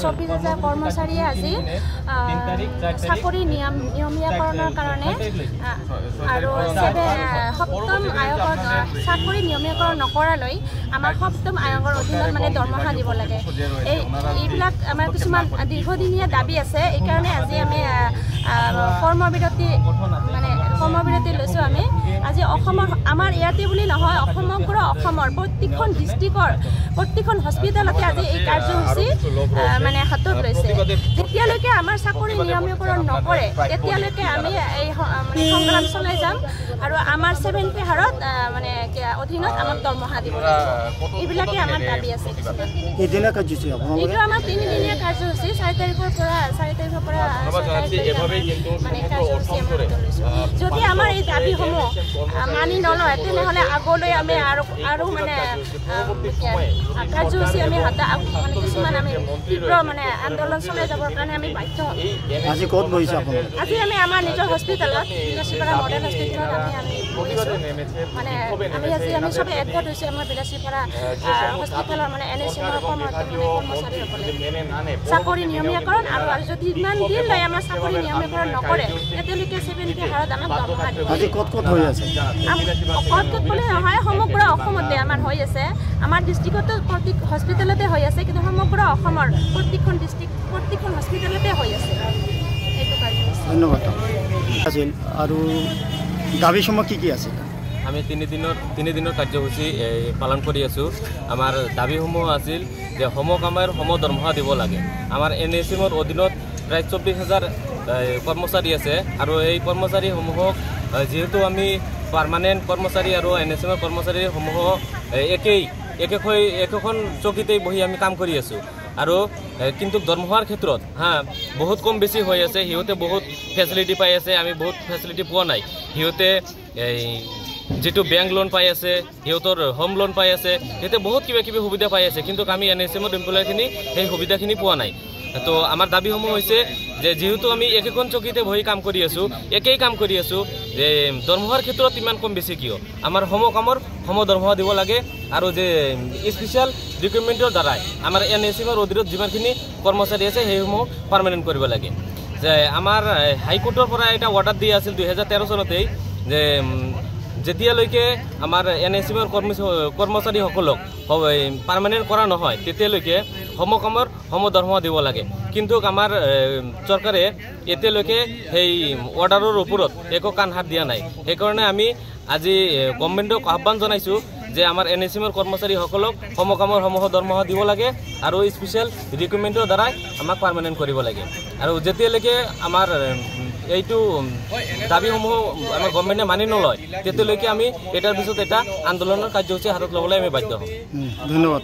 24,000 কৰ্মচাৰীয়ে আজি চাকৰি নিয়মীয়াকৰণৰ কাৰণে আৰু সপ্তম আয়োগৰ চাকৰি নিয়মীয়াকৰণ নকৰালৈ আমাৰ সপ্তম আয়োগৰ অধীনত মানে দৰমহা দিব লাগে। এইবিলাক আমাৰ কিছুমান দীৰ্ঘদিনীয়া দাবী আছে। এইকাৰণে আজি আমি কৰ্মবিৰতি লৈছোঁ। আমি আজি অসমৰ আমাৰ ইয়াতে বুলি নহয়, সমগ্ৰ অসমৰ প্ৰতিখন ডিষ্ট্ৰিক্টৰ প্ৰতিখন হস্পিটেলতে আজি এই কাৰ্যসূচী মানে হাতত লৈছে। যেতিয়ালৈকে আমাৰ চাকৰি নিয়মীয়াকৰণ নকৰে তেতিয়ালৈকে আমি এই সংগ্ৰাম চলাই যাম আৰু আমাৰ 7 পে হাৰত মানে অধীনত আমাক দৰমহা দিব লাগিব। এইবিলাকে আমাৰ দাবী আছে। এইটো আমাৰ 3 দিনীয়া কাৰ্যসূচী 4 তাৰিখৰ পৰা মানে কাৰ্যসূচী আমি লৈছোঁ। যদি আমাৰ এই দাবীসমূহ মানি নলয় তেনেহ'লে আগলৈ আমি আৰু মানে কাৰ্যসূচী আমি মানে কিছুমান আমি তীব্ৰ মানে আন্দোলন চলাই যাবৰ কাৰণে আমি বাধ্য হ'ম। আজি ক'ত বহিছে আপোনালোক? আজি আমি আমাৰ নিজৰ হস্পিটেলত বিলাসীপাৰা মডেল হস্পিটেলত আমি বহিছোঁ। মানে আমি চবে একগোট হৈছোঁ। আমাৰ বিলাসীপাৰা হস্পিটেলৰ মানে NHM কৰ্মচাৰীসকলে চাকৰি নিয়মীয়াকৰণ আৰু যদি ইমান দিন লৈ আমাৰ চাকৰি নিয়মীয়াকৰণ নকৰে তেতিয়ালৈকে 7 পে হাৰত আমাক দৰমহা দিব। আজি ক'ত হৈ আছে? ক'ত বুলি নহয়, সমগ্ৰ অসমতে আমাৰ হৈ আছে। আমাৰ ডিষ্ট্ৰিক্টতো প্ৰতি হস্পিটেলতে হৈ আছে, কিন্তু সমগ্ৰ অসমৰ প্ৰতিখন ডিষ্ট্ৰিক্ট প্ৰতিখন হস্পিটেলতে হৈ আছে। এইটো কাৰ্যসূচী। ধন্যবাদ আছিল। আৰু দাবীসমূহ কি আছিল? আমি 3 দিনৰ কাৰ্যসূচী পালন কৰি আছোঁ। আমাৰ দাবীসমূহ আছিল যে সমকামৰ দৰমহা দিব লাগে। আমাৰ NHMৰ অধীনত প্ৰায় 24,000 কৰ্মচাৰী আছে আৰু এই কৰ্মচাৰীসমূহক যিহেতু আমি পাৰ্মানেণ্ট কৰ্মচাৰী আৰু NHMৰ কৰ্মচাৰীসমূহক একেখন চকীতেই বহি আমি কাম কৰি আছোঁ আৰু কিন্তু দৰমহাৰ ক্ষেত্ৰত বহুত কম বেছি হৈ আছে। সিহঁতে বহুত ফেচিলিটি পাই আছে, আমি বহুত ফেচিলিটি পোৱা নাই। সিহঁতে যিটো বেংক লোন পাই আছে, সিহঁতৰ হোম লোন পাই আছে, সিহঁতে বহুত কিবা সুবিধা পাই আছে, কিন্তু আমি NHMৰ এমপ্লয়ীখিনি সেই সুবিধাখিনি পোৱা নাই। তো আমাৰ দাবীসমূহ হৈছে যে যিহেতু আমি একেখন চকীতে বহি কাম কৰি আছোঁ, একেই কাম কৰি আছোঁ, যে দৰমহাৰ ক্ষেত্ৰত ইমান কম বেছি কিয়? আমাৰ সমকামৰ দৰমহা দিব লাগে আৰু যে স্পেচিয়েল ৰিক্ৰুটমেণ্টৰ দ্বাৰাই আমাৰ NHMৰ অধীনত যিমানখিনি কৰ্মচাৰী আছে সেইসমূহ পাৰ্মানেণ্ট কৰিব লাগে। যে আমাৰ হাইকোৰ্টৰ পৰা এটা অৰ্ডাৰ দিয়া আছিল 2013 চনতেই যে যেতিয়ালৈকে আমাৰ NHMৰ কৰ্মচাৰীসকলক পাৰ্মানেণ্ট কৰা নহয় তেতিয়ালৈকে সমকামৰ দৰমহা দিব লাগে। কিন্তু আমাৰ চৰকাৰে এতিয়ালৈকে সেই অৰ্ডাৰৰ ওপৰত একো কাণ হাত দিয়া নাই। সেইকাৰণে আমি আজি গভৰ্ণমেণ্টক আহ্বান জনাইছোঁ যে আমাৰ NHMৰ কৰ্মচাৰীসকলক সমকামৰ দৰমহা দিব লাগে আৰু স্পেচিয়েল ৰিক্ৰুটমেণ্টৰ দ্বাৰাই আমাক পাৰ্মানেণ্ট কৰিব লাগে। আৰু যেতিয়ালৈকে আমাৰ এইটো দাবীসমূহ আমাৰ গভৰ্ণমেণ্টে মানি নলয় তেতিয়ালৈকে আমি এটাৰ পিছত এটা আন্দোলনৰ কাৰ্যসূচী হাতত ল'বলৈ আমি বাধ্য হ'ম। ধন্যবাদ।